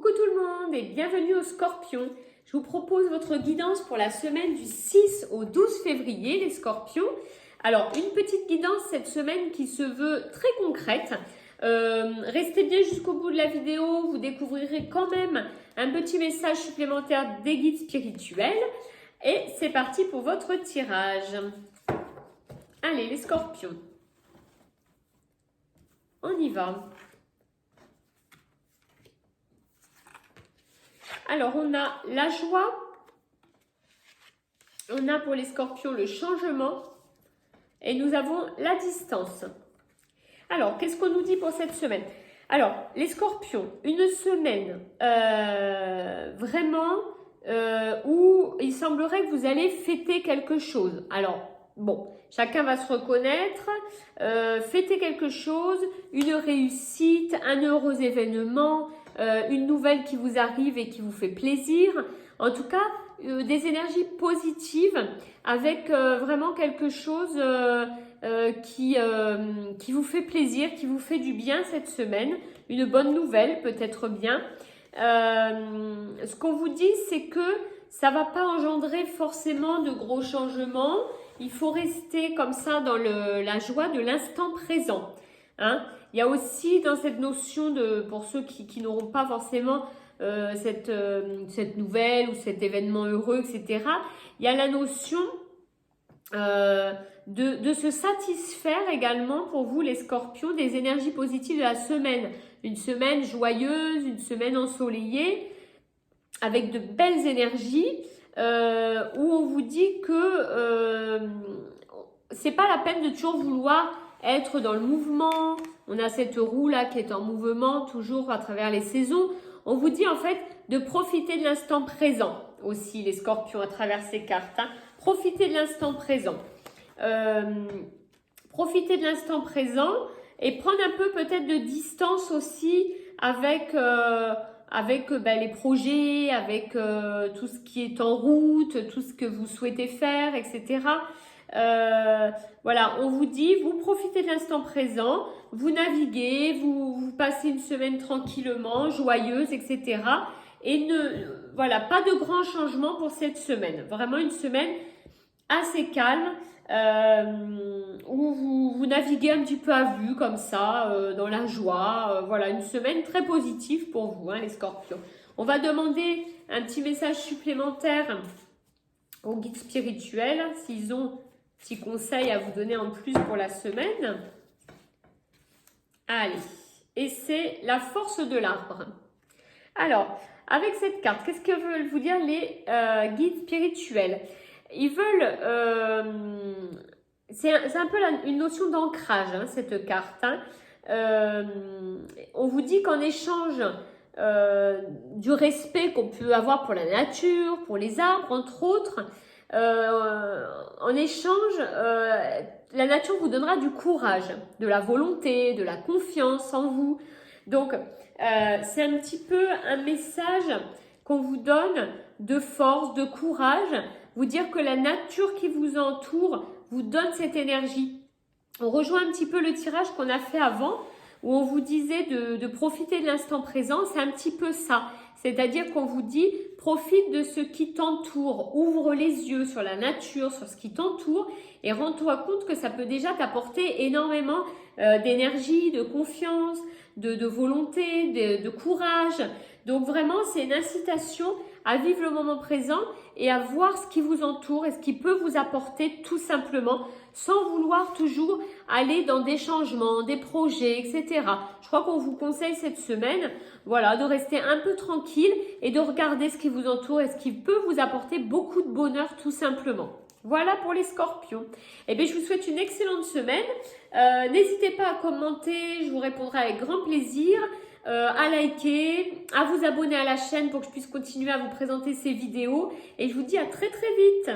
Coucou tout le monde et bienvenue au Scorpion. Je vous propose votre guidance pour la semaine du 6 au 12 février, les Scorpions. Alors, une petite guidance cette semaine qui se veut très concrète. Restez bien jusqu'au bout de la vidéo, vous découvrirez quand même un petit message supplémentaire des guides spirituels. Et c'est parti pour votre tirage. Allez, les Scorpions. On y va. Alors, on a la joie, on a pour les Scorpions le changement et nous avons la distance. Alors, qu'est-ce qu'on nous dit pour cette semaine? Alors, les Scorpions, une semaine vraiment où il semblerait que vous allez fêter quelque chose. Alors, bon, chacun va se reconnaître, fêter quelque chose, une réussite, un heureux événement, une nouvelle qui vous arrive et qui vous fait plaisir. En tout cas, des énergies positives avec vraiment quelque chose qui vous fait plaisir, qui vous fait du bien cette semaine. Une bonne nouvelle, peut-être bien. Ce qu'on vous dit, c'est que ça ne va pas engendrer forcément de gros changements. Il faut rester comme ça dans la joie de l'instant présent. Hein? Il y a aussi dans cette notion pour ceux qui n'auront pas forcément cette nouvelle ou cet événement heureux, etc. Il y a la notion de se satisfaire également pour vous les Scorpions des énergies positives de la semaine. Une semaine joyeuse, une semaine ensoleillée avec de belles énergies où on vous dit que c'est pas la peine de toujours vouloir être dans le mouvement. On a cette roue là qui est en mouvement toujours à travers les saisons. On vous dit en fait de profiter de l'instant présent aussi les Scorpions à travers ces cartes. Hein. Profitez de l'instant présent. Profitez de l'instant présent et prendre un peu peut-être de distance aussi avec les projets, avec tout ce qui est en route, tout ce que vous souhaitez faire, etc. Voilà, on vous dit, vous profitez de l'instant présent, vous naviguez, vous passez une semaine tranquillement, joyeuse, etc. Et voilà, pas de grands changements pour cette semaine. Vraiment une semaine assez calme où vous naviguez un petit peu à vue comme ça, dans la joie. Voilà, une semaine très positive pour vous, hein, les Scorpions. On va demander un petit message supplémentaire aux guides spirituels s'ils ont petit conseil à vous donner en plus pour la semaine. Allez, et c'est la force de l'arbre. Alors, avec cette carte, qu'est-ce que veulent vous dire les guides spirituels? Ils veulent, c'est un peu une notion d'ancrage, hein, cette carte. Hein. On vous dit qu'en échange du respect qu'on peut avoir pour la nature, pour les arbres, entre autres, en échange, la nature vous donnera du courage, de la volonté, de la confiance en vous. Donc, c'est un petit peu un message qu'on vous donne de force, de courage, vous dire que la nature qui vous entoure vous donne cette énergie. On rejoint un petit peu le tirage qu'on a fait avant, où on vous disait de profiter de l'instant présent, c'est un petit peu ça. C'est-à-dire qu'on vous dit, profite de ce qui t'entoure, ouvre les yeux sur la nature, sur ce qui t'entoure et rends-toi compte que ça peut déjà t'apporter énormément d'énergie, de confiance, de volonté, de courage. Donc vraiment, c'est une incitation à vivre le moment présent et à voir ce qui vous entoure et ce qui peut vous apporter tout simplement sans vouloir toujours aller dans des changements, des projets, etc. Je crois qu'on vous conseille cette semaine, voilà, de rester un peu tranquille et de regarder ce qui vous entoure et ce qui peut vous apporter beaucoup de bonheur tout simplement. Voilà pour les Scorpions. Eh bien, je vous souhaite une excellente semaine. N'hésitez pas à commenter, je vous répondrai avec grand plaisir. À liker, à vous abonner à la chaîne pour que je puisse continuer à vous présenter ces vidéos. Et je vous dis à très très vite.